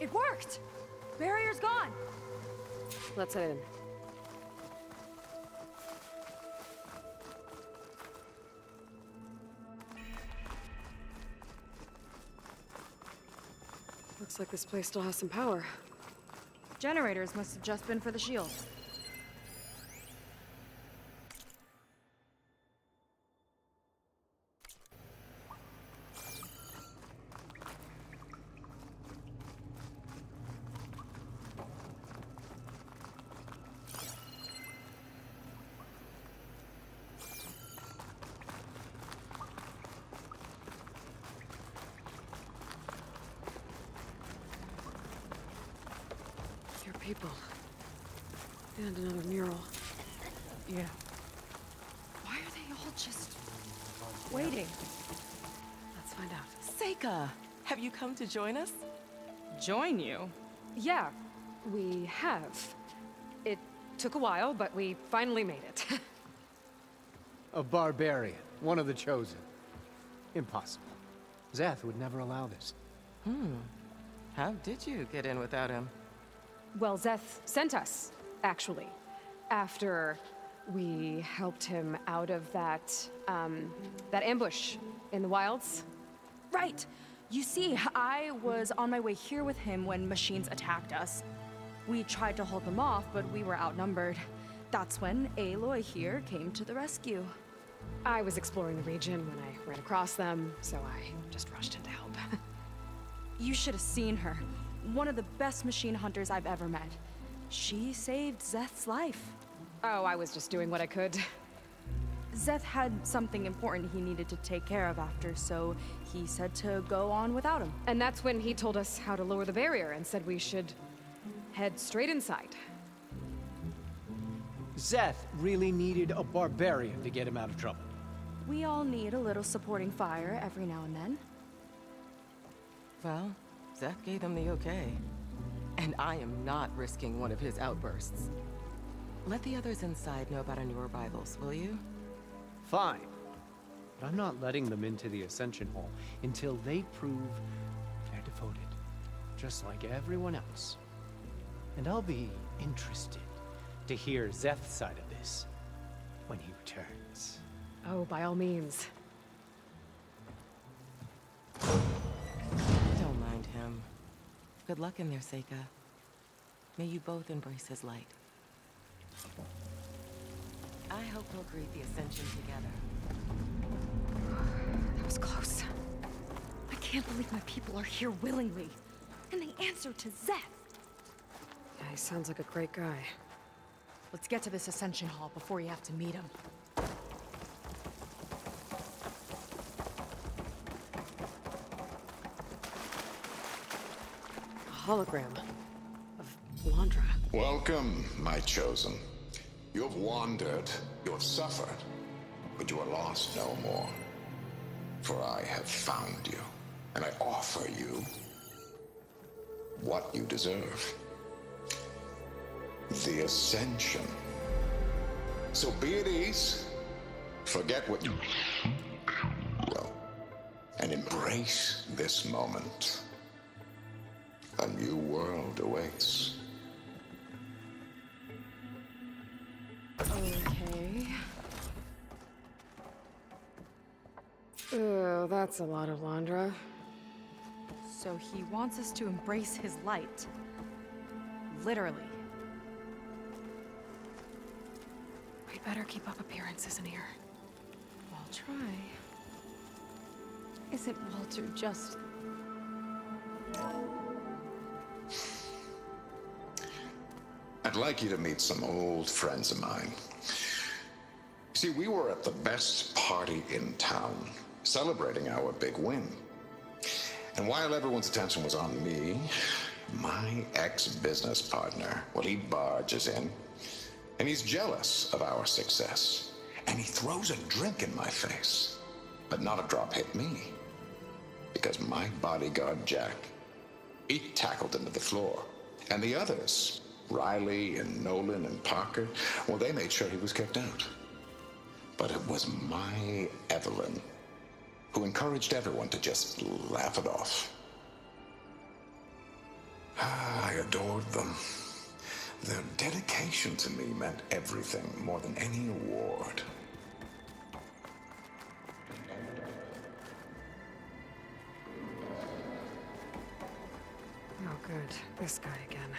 It worked! Barrier's gone! Let's head in. Looks like this place still has some power. Generators must have just been for the shield. People. And another mural. Yeah. Why are they all just waiting? Let's find out. Seika, have you come to join us? Join you? Yeah, we have. It took a while, but we finally made it. A barbarian, one of the chosen. Impossible. Zeth would never allow this. How did you get in without him? Well, Zeth sent us, actually. After we helped him out of that ambush in the wilds. Right! You see, I was on my way here with him when machines attacked us. We tried to hold them off, but we were outnumbered. That's when Aloy here came to the rescue. I was exploring the region when I ran across them, so I just rushed in to help. You should have seen her. One of the best machine hunters I've ever met. She saved Zeth's life. Oh, I was just doing what I could. Zeth had something important he needed to take care of after, so he said to go on without him. And that's when he told us how to lower the barrier and said we should head straight inside. Zeth really needed a barbarian to get him out of trouble. We all need a little supporting fire every now and then. Well, Zeth gave them the okay. And I am not risking one of his outbursts. Let the others inside know about our new arrivals, will you? Fine. But I'm not letting them into the Ascension Hall until they prove they're devoted. Just like everyone else. And I'll be interested to hear Zeth's side of this when he returns. Oh, by all means. Don't mind him. Good luck in there, Seika. May you both embrace his light. I hope we'll greet the Ascension together. That was close. I can't believe my people are here willingly. And they answer to Zeth. Yeah, he sounds like a great guy. Let's get to this Ascension Hall before you have to meet him. A hologram of Landra. Welcome, my chosen. You have wandered, you have suffered, but you are lost no more. For I have found you, and I offer you what you deserve. The Ascension. So be at ease, forget what you will, and embrace this moment. A new world awaits. Okay. Oh, that's a lot of Landra. So he wants us to embrace his light. Literally. We better keep up appearances in here. I'll try. Isn't Walter just... I'd like you to meet some old friends of mine. See, we were at the best party in town, celebrating our big win. And while everyone's attention was on me, my ex-business partner, well, he barges in, and he's jealous of our success. And he throws a drink in my face, but not a drop hit me. Because my bodyguard, Jack, he tackled him to the floor. And the others, Riley and Nolan and Parker, well, they made sure he was kicked out. But it was my Evelyn who encouraged everyone to just laugh it off. I adored them. Their dedication to me meant everything, more than any award. Oh, good. This guy again.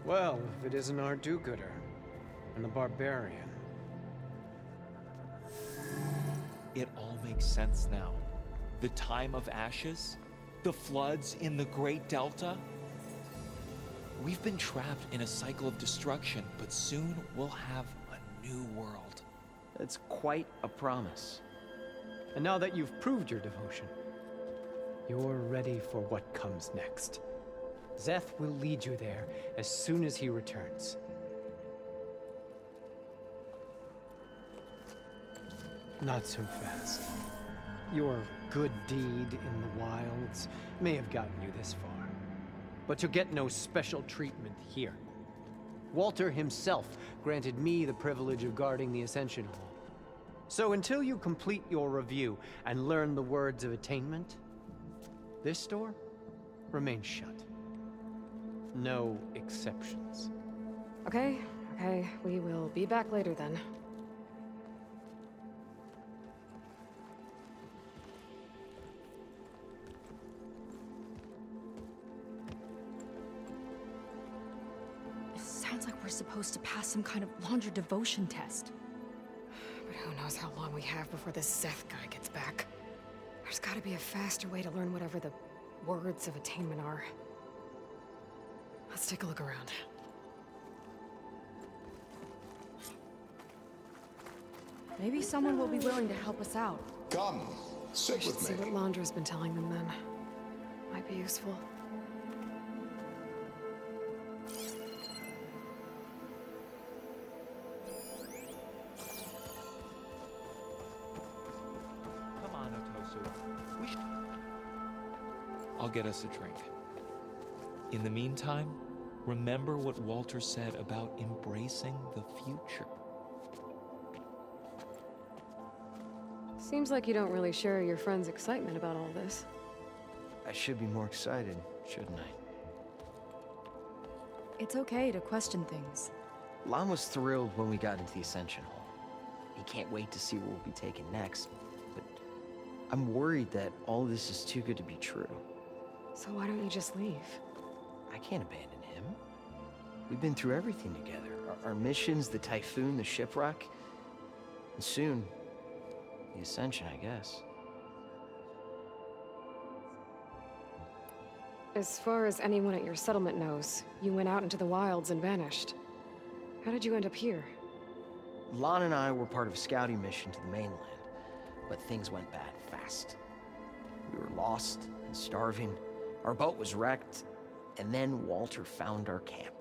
Well, if it isn't our do-gooder, and the barbarian. It all makes sense now. The time of ashes, the floods in the Great Delta. We've been trapped in a cycle of destruction, but soon we'll have a new world. It's quite a promise. And now that you've proved your devotion, you're ready for what comes next. Zeth will lead you there as soon as he returns. Not so fast. Your good deed in the wilds may have gotten you this far, but you'll get no special treatment here. Walter himself granted me the privilege of guarding the Ascension Hall. So until you complete your review and learn the words of attainment, this door remains shut. No exceptions. Okay, we will be back later then. It sounds like we're supposed to pass some kind of laundry devotion test. But who knows how long we have before this Zeth guy gets back. There's gotta be a faster way to learn whatever the words of attainment are. Let's take a look around. Maybe someone will be willing to help us out. Come, sit We should with see me. what Londra's been telling them then. Might be useful. Come on, Otosu. I'll get us a drink. In the meantime, remember what Walter said about embracing the future. Seems like you don't really share your friend's excitement about all this. I should be more excited, shouldn't I? It's okay to question things. Lon was thrilled when we got into the Ascension Hall. He can't wait to see what we'll be taking next, but I'm worried that all this is too good to be true. So why don't you just leave? I can't abandon him. We've been through everything together. Our missions, the Typhoon, the shipwreck, and soon, the Ascension, I guess. As far as anyone at your settlement knows, you went out into the wilds and vanished. How did you end up here? Lon and I were part of a scouting mission to the mainland, but things went bad fast. We were lost and starving. Our boat was wrecked, and then Walter found our camp.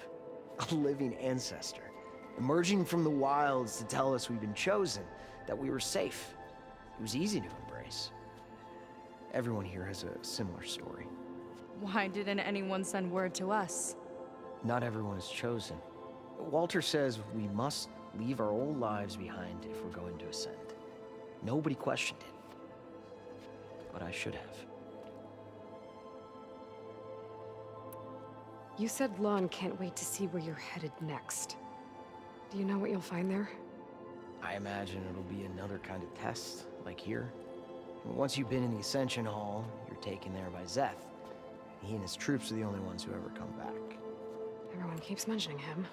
A living ancestor, emerging from the wilds to tell us we'd been chosen, that we were safe. It was easy to embrace. Everyone here has a similar story. Why didn't anyone send word to us? Not everyone is chosen. Walter says we must leave our old lives behind if we're going to ascend. Nobody questioned it. But I should have. You said Lon can't wait to see where you're headed next. Do you know what you'll find there? I imagine it'll be another kind of test, like here. Once you've been in the Ascension Hall, you're taken there by Zeth. He and his troops are the only ones who ever come back. Everyone keeps mentioning him.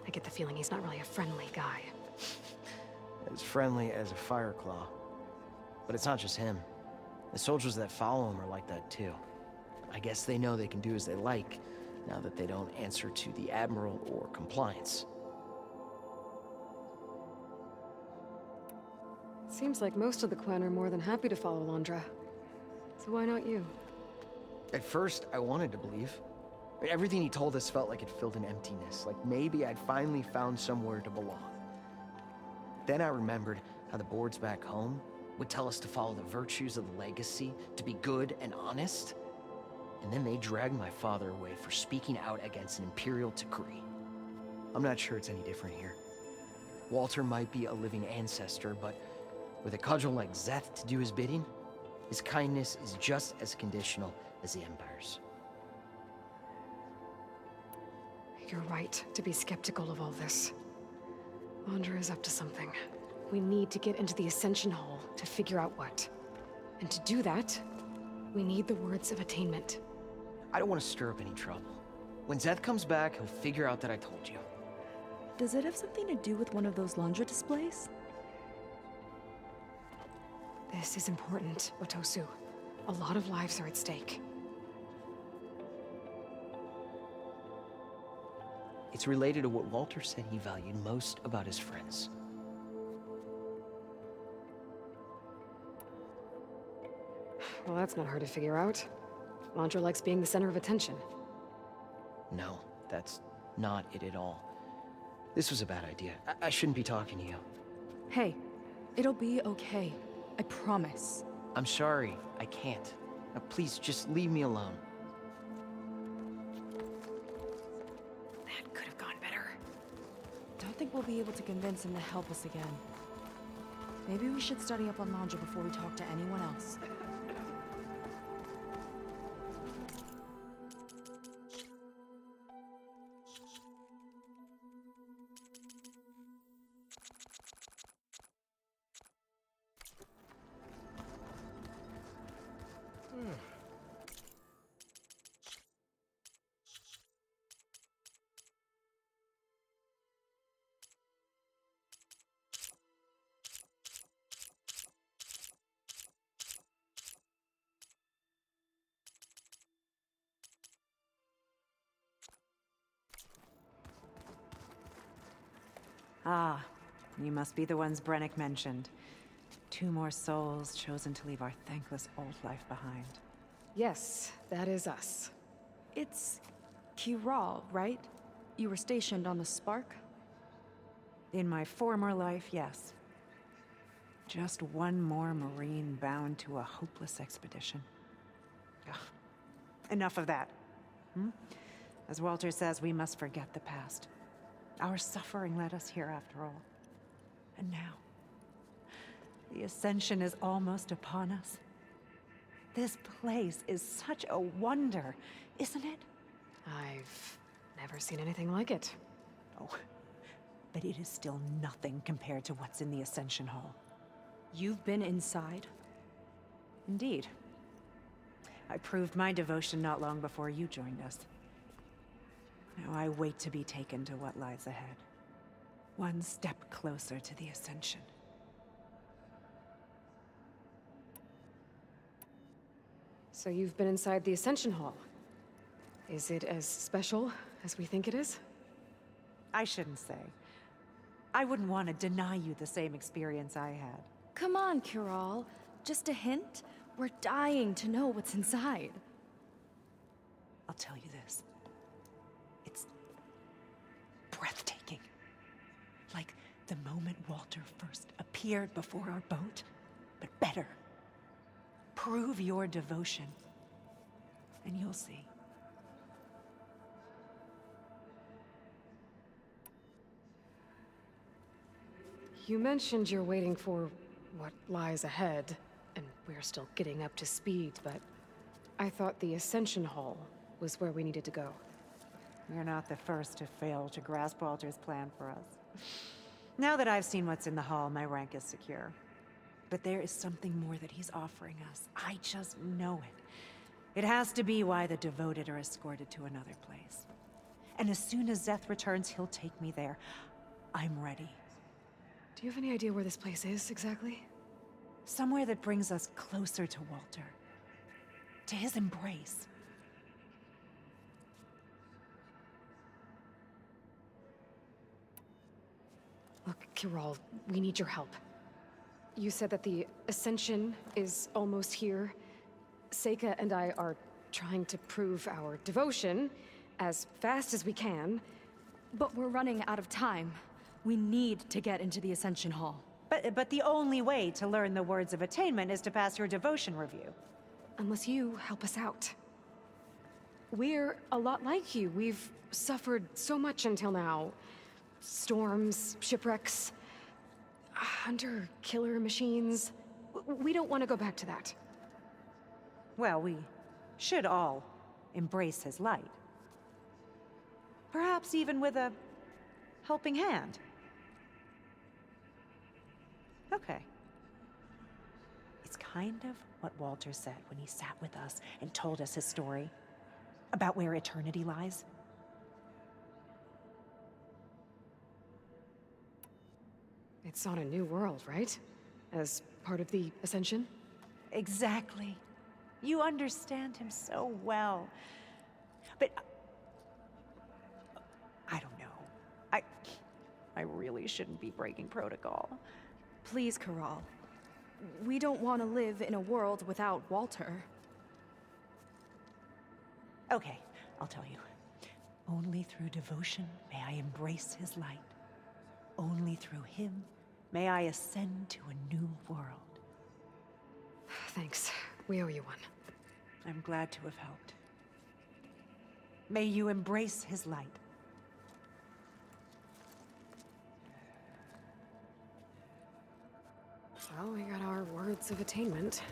I get the feeling he's not really a friendly guy. As friendly as a Fireclaw. But it's not just him. The soldiers that follow him are like that too. I guess they know they can do as they like, now that they don't answer to the Admiral or Compliance. Seems like most of the clan are more than happy to follow Londra. So why not you? At first, I wanted to believe. Everything he told us felt like it filled an emptiness, like maybe I'd finally found somewhere to belong. Then I remembered how the boards back home would tell us to follow the virtues of the legacy, to be good and honest. And then they dragged my father away for speaking out against an imperial decree. I'm not sure it's any different here. Walter might be a living ancestor, but with a cudgel like Zeth to do his bidding, his kindness is just as conditional as the Empire's. You're right to be skeptical of all this. Andra is up to something. We need to get into the Ascension Hall to figure out what. And to do that, we need the words of attainment. I don't want to stir up any trouble. When Zeth comes back, he'll figure out that I told you. Does it have something to do with one of those laundry displays? This is important, Otosu. A lot of lives are at stake. It's related to what Walter said he valued most about his friends. Well, that's not hard to figure out. Landra likes being the center of attention. No, that's not it at all. This was a bad idea. I shouldn't be talking to you. Hey, it'll be okay. I promise. I'm sorry, I can't. Now, please, just leave me alone. That could have gone better. Don't think we'll be able to convince him to help us again. Maybe we should study up on Landra before we talk to anyone else. Ah, you must be the ones Brennick mentioned. 2 more souls chosen to leave our thankless old life behind. Yes, that is us. It's Kiral, right? You were stationed on the Spark? In my former life, yes. Just one more Marine bound to a hopeless expedition. Ugh. Enough of that. As Walter says, we must forget the past. Our suffering led us here after all. And now, the Ascension is almost upon us. This place is such a wonder, isn't it? I've never seen anything like it. Oh, but it is still nothing compared to what's in the Ascension Hall. You've been inside? Indeed. I proved my devotion not long before you joined us. Now I wait to be taken to what lies ahead. One step closer to the Ascension. So you've been inside the Ascension Hall. Is it as special as we think it is? I shouldn't say. I wouldn't want to deny you the same experience I had. Come on, Kiral. Just a hint? We're dying to know what's inside. I'll tell you this. It's breathtaking. Like the moment Walter first appeared before our boat, but better. Prove your devotion, and you'll see. You mentioned you're waiting for what lies ahead, and we're still getting up to speed, but I thought the Ascension Hall was where we needed to go. You're not the first to fail to grasp Walter's plan for us. Now that I've seen what's in the hall, my rank is secure. But there is something more that he's offering us. I just know it. It has to be why the devoted are escorted to another place. And as soon as Zeth returns, he'll take me there. I'm ready. Do you have any idea where this place is, exactly? Somewhere that brings us closer to Walter. To his embrace. Look, Kiral, we need your help. You said that the Ascension is almost here. Seika and I are trying to prove our devotion as fast as we can. But we're running out of time. We need to get into the Ascension Hall. But the only way to learn the words of attainment is to pass your devotion review. Unless you help us out. We're a lot like you. We've suffered so much until now. Storms, shipwrecks, hunter-killer machines. We don't want to go back to that. Well, we should all embrace his light. Perhaps even with a helping hand. Okay. It's kind of what Walter said when he sat with us and told us his story about where eternity lies. It's on a new world, right? As part of the Ascension? Exactly. You understand him so well. But I don't know. I really shouldn't be breaking protocol. Please, Corral. We don't want to live in a world without Walter. Okay, I'll tell you. Only through devotion may I embrace his light. Only through him may I ascend to a new world. Thanks. We owe you one. I'm glad to have helped. May you embrace his light. Well, we got our words of attainment.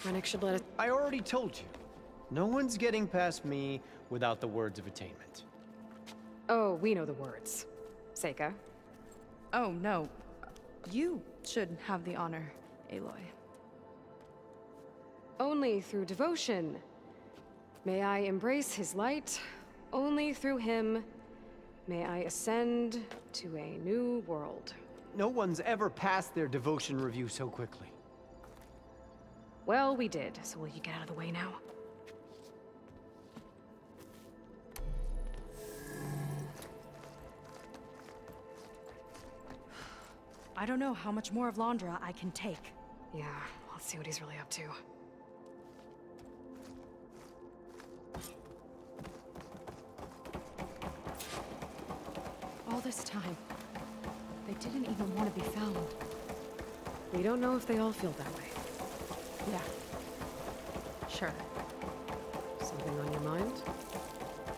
Rennick should let us... I already told you. No one's getting past me without the words of attainment. Oh, we know the words. Seika. Oh, no. You should have the honor, Aloy. Only through devotion may I embrace his light. Only through him may I ascend to a new world. No one's ever passed their devotion review so quickly. Well, we did, so will you get out of the way now? I don't know how much more of Londra I can take. Yeah, let's see what he's really up to. All this time, they didn't even want to be found. We don't know if they all feel that way. Yeah. Sure. Something on your mind?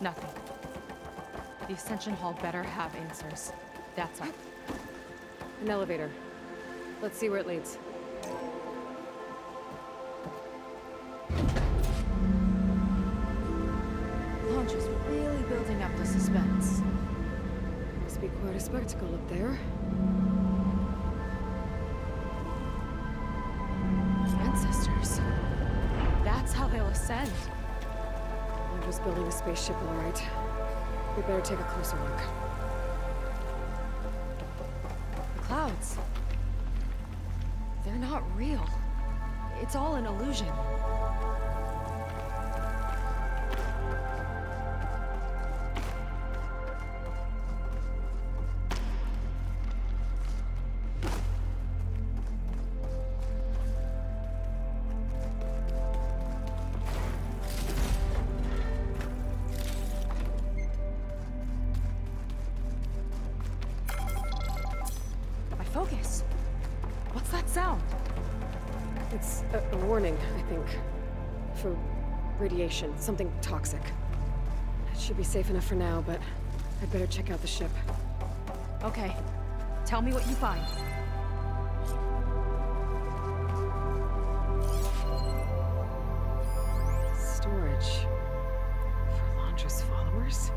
Nothing. The Ascension Hall better have answers. That's all. An elevator. Let's see where it leads. Launch is really building up the suspense. Must be quite a spectacle up there. Ancestors. That's how they'll ascend. We're just building a spaceship, all right. We better take a closer look. The clouds. They're not real. It's all an illusion. Focus. What's that sound? It's a warning, I think. For radiation, something toxic. It should be safe enough for now, but I'd better check out the ship. Okay. Tell me what you find. Storage. For Londra's followers?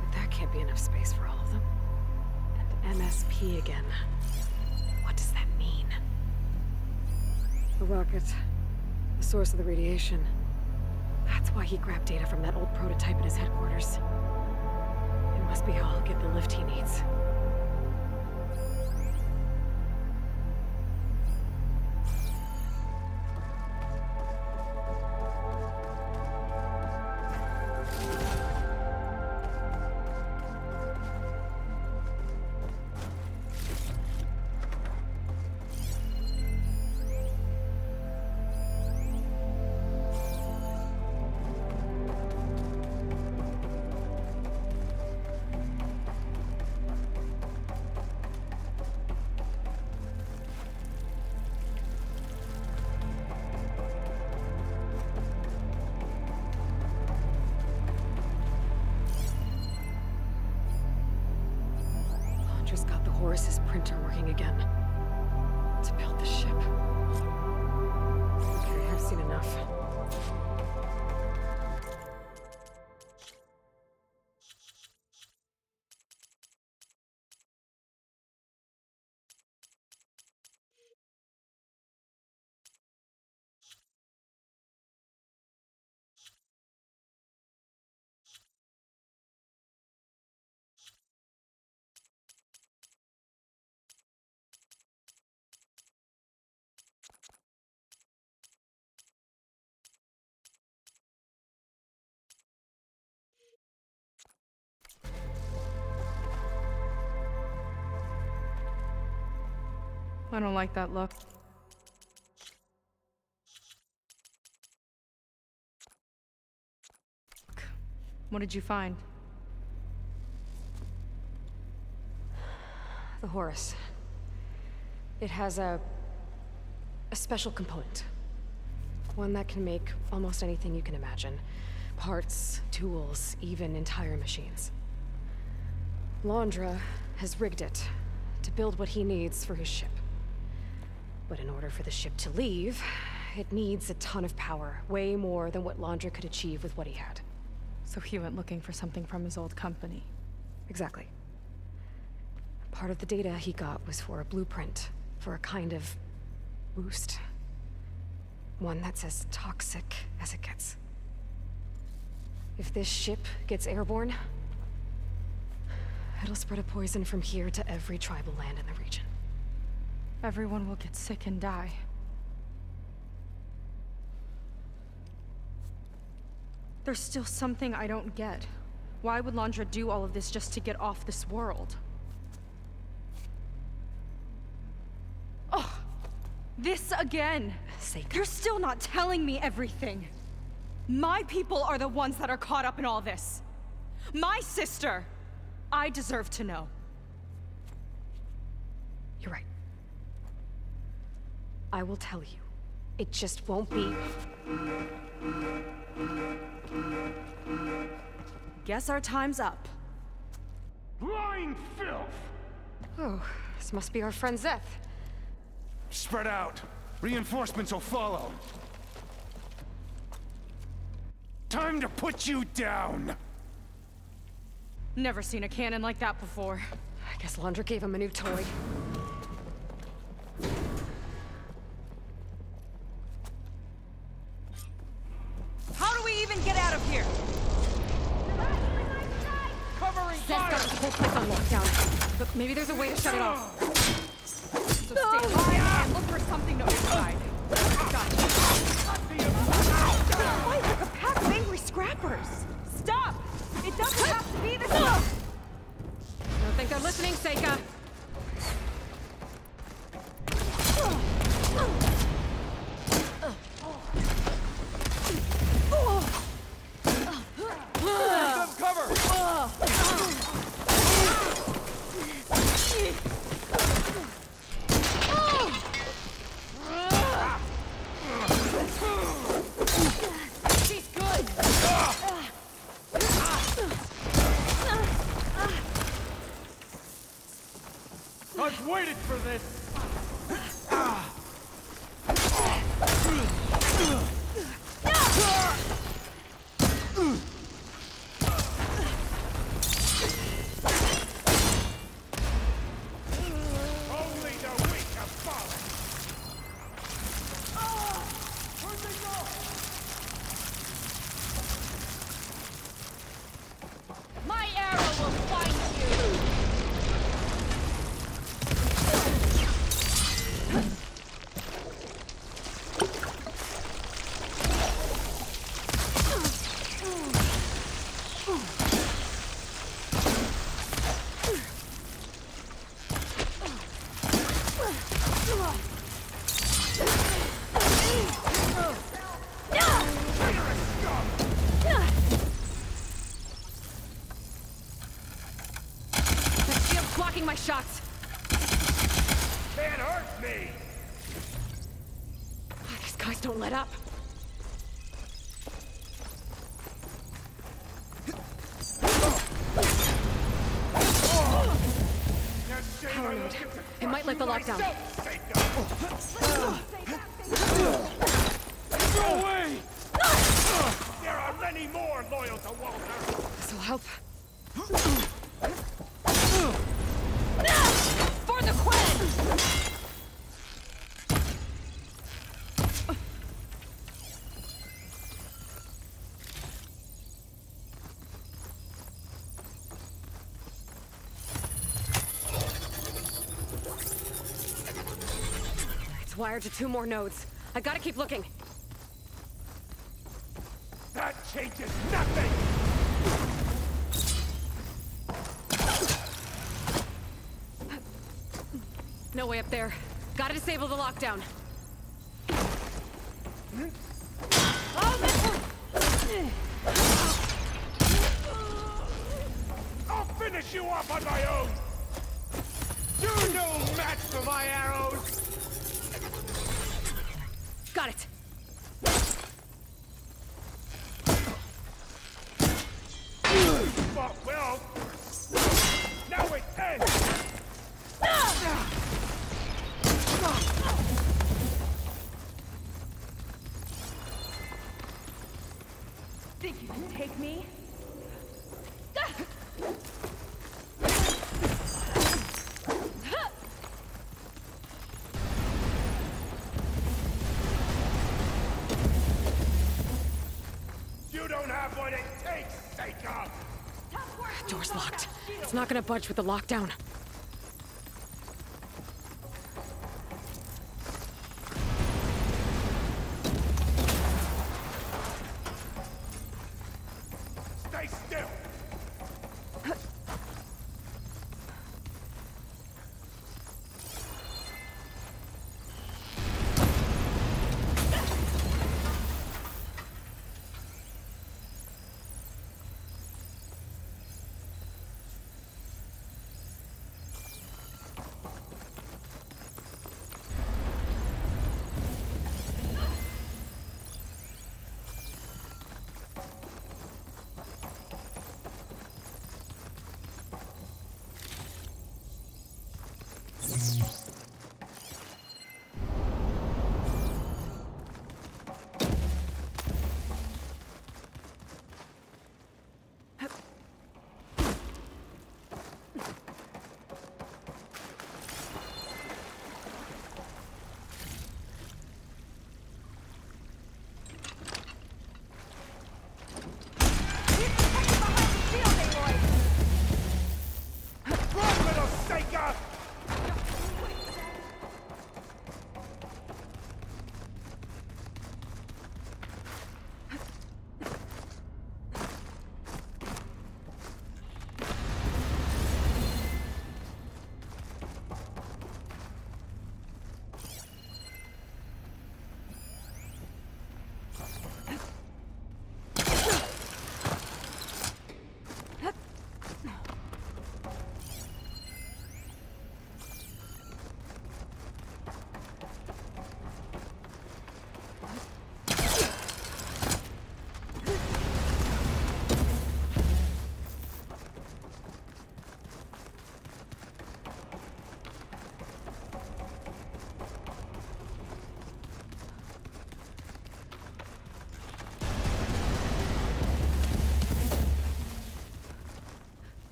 But that can't be enough space for all of them. And MSP again. What does that mean? The rocket. The source of the radiation. That's why he grabbed data from that old prototype in his headquarters. It must be how he'll get the lift he needs. Just got the Horus's printer working again. To build the ship. Okay, I've seen enough. I don't like that look. What did you find? The Horus. It has a special component. One that can make almost anything you can imagine. Parts, tools, even entire machines. Londra has rigged it to build what he needs for his ship. But in order for the ship to leave, it needs a ton of power, way more than what Londra could achieve with what he had. So he went looking for something from his old company. Exactly. Part of the data he got was for a blueprint, for a kind of boost. One that's as toxic as it gets. If this ship gets airborne, it'll spread a poison from here to every tribal land in the region. Everyone will get sick and die. There's still something I don't get. Why would Londra do all of this just to get off this world? Oh, this again! Seika. You're still not telling me everything. My people are the ones that are caught up in all this. My sister! I deserve to know. You're right. I will tell you. It just won't be... Guess our time's up. Blind filth! Oh, this must be our friend Zeth. Spread out. Reinforcements will follow. Time to put you down! Never seen a cannon like that before. I guess Londra gave him a new toy. How do we even get out of here? Covering Zeth got the whole place on lockdown. But maybe there's a way to shut it off. So stay high and look for something to override. Gotcha. Fight like a pack of angry scrappers. Stop! It doesn't have to be this. Don't think they're listening, Seika. I've waited for this! Only the weak have fallen! Where'd they go? My arrow will find you. That shield's blocking my shots. Can't hurt me! These guys don't let up. Power node. It might let the lockdown. Go away! There are many more loyal to Walter! This'll help. For the Queen! It's wired to 2 more nodes. I gotta keep looking. That changes nothing! No way up there. Gotta disable the lockdown. I'll finish you off on my own! You're no match for my arrows! Got it. But, well, now it ends! Think you can take me? You don't have what it takes, Seika! Door's locked. It's not gonna budge with the lockdown. Stay still! Run, little Seika!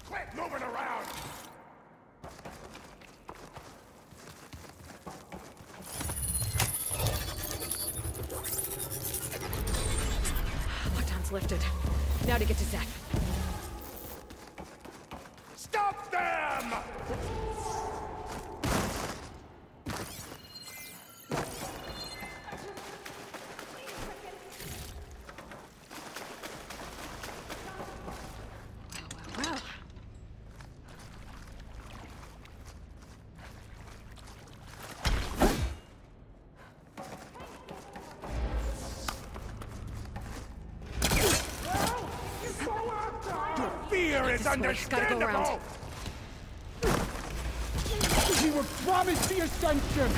Quit moving around! Lockdown's lifted. Now to get to Zeth. Stop them! Well. Your fear is Gotta go around. understandable! We were promised the ascension!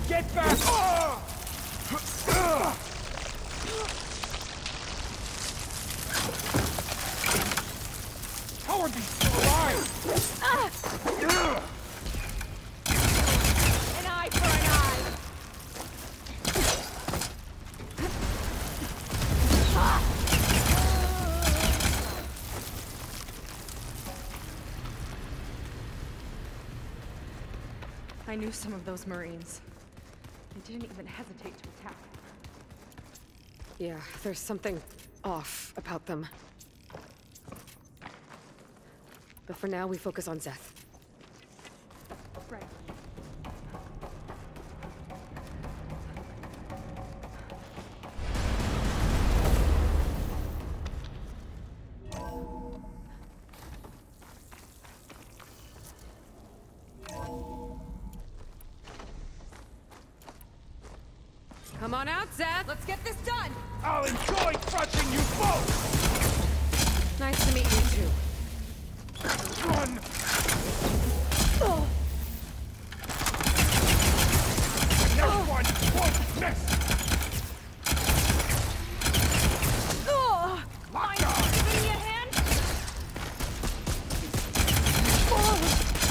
Get back! How are these still alive? An eye for an eye! I knew some of those Marines. They didn't even hesitate to attack. Yeah, there's something off about them. But for now, we focus on Zeth. Right. Come on out, Zed. Let's get this done. I'll enjoy crushing you both! Nice to meet you, too. Run! No one won't miss! Lock on! Give me a hand.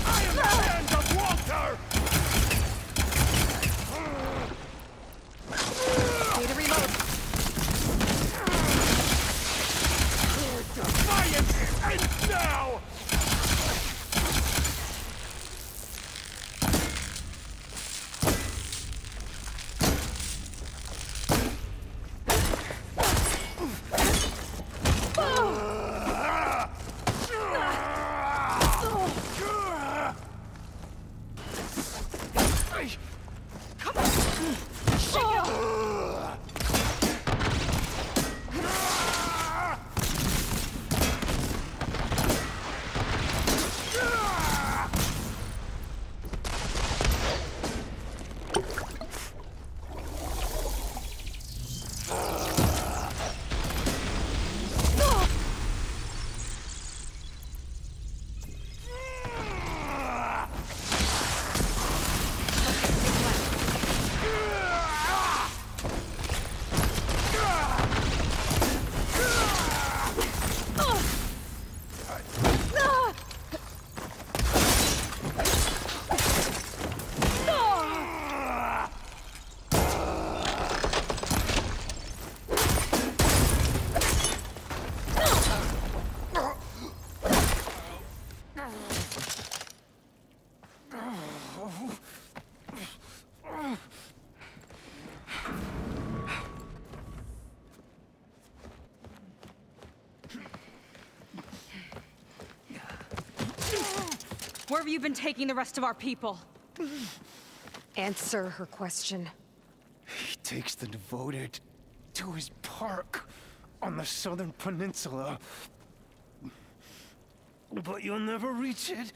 I am the hand of Walter! Need a reload. Defiance ends now! Where have you been taking the rest of our people? Answer her question. He takes the devoted to his park on the southern peninsula. But you'll never reach it.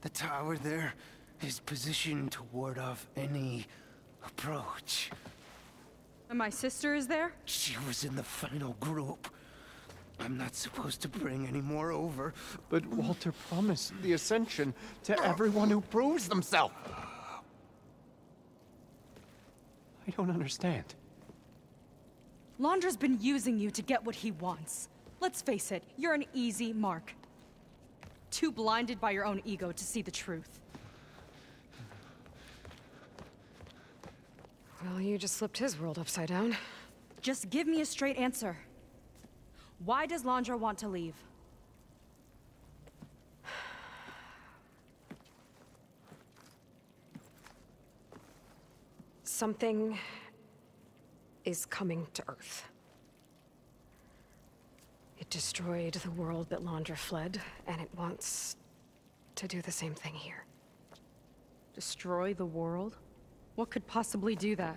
The tower there is positioned to ward off any approach. And my sister is there? She was in the final group. I'm not supposed to bring any more over. But Walter promised the Ascension to everyone who proves themselves. I don't understand. Londra's been using you to get what he wants. Let's face it, you're an easy mark. Too blinded by your own ego to see the truth. Well, you just flipped his world upside down. Just give me a straight answer. Why does Londra want to leave? Something is coming to Earth. It destroyed the world that Londra fled, and it wants to do the same thing here. Destroy the world? What could possibly do that?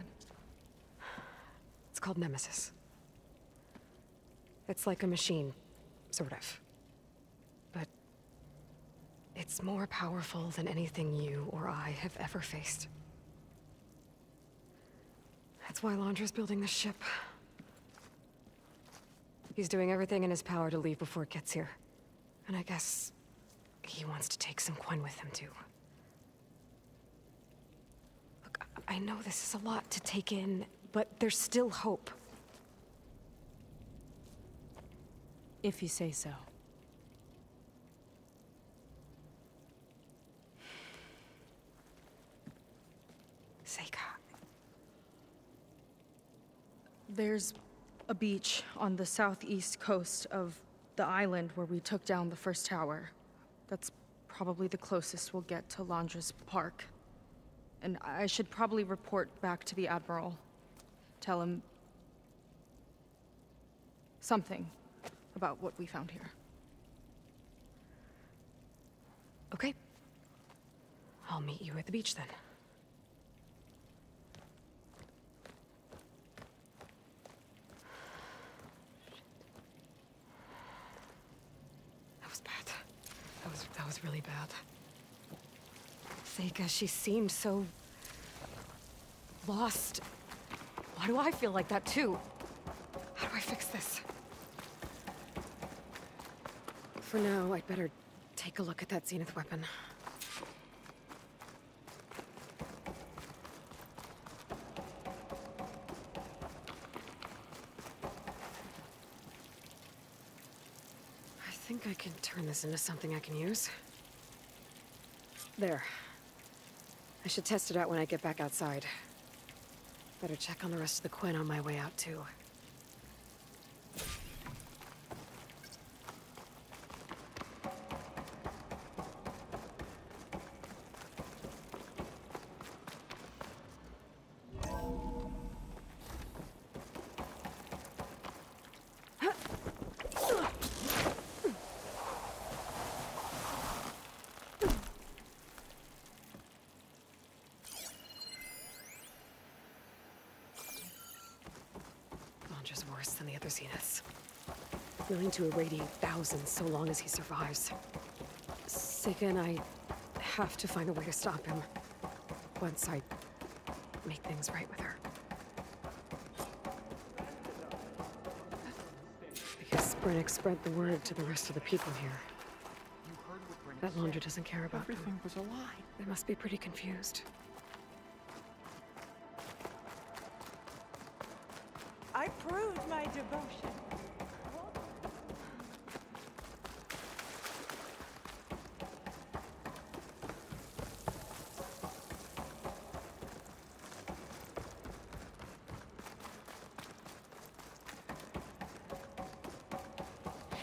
It's called Nemesis. It's like a machine, sort of. But it's more powerful than anything you or I have ever faced. That's why Londra's building this ship. He's doing everything in his power to leave before it gets here. And I guess he wants to take some Quen with him, too. Look, I know this is a lot to take in, but there's still hope. If you say so. Seika. There's a beach on the southeast coast of the island where we took down the first tower. That's probably the closest we'll get to Londra's park. And I should probably report back to the Admiral. Tell him something about what we found here. Okay. I'll meet you at the beach then. That was bad. That was really bad. Seika, she seemed so lost. Why do I feel like that too? How do I fix this? For now, I'd better take a look at that Zenith weapon. I think I can turn this into something I can use. There. I should test it out when I get back outside. Better check on the rest of the Quinn on my way out, too. Just worse than the other Zeniths. Willing to irradiate thousands so long as he survives. Sega and I have to find a way to stop him. Once I make things right with her. I guess Brennick spread the word to the rest of the people here. That Laundra doesn't care about them. Everything was a lie. They must be pretty confused. I proved my devotion.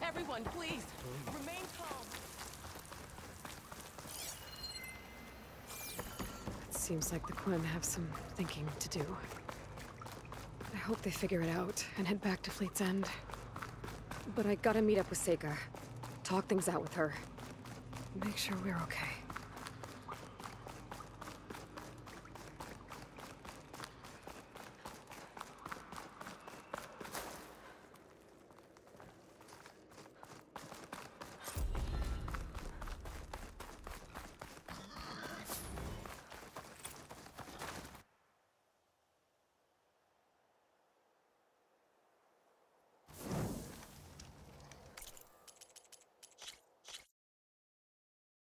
Everyone, please, remain calm. It seems like the Quinn have some thinking to do. I hope they figure it out and head back to Fleet's End. But I gotta meet up with Sega. Talk things out with her. Make sure we're okay.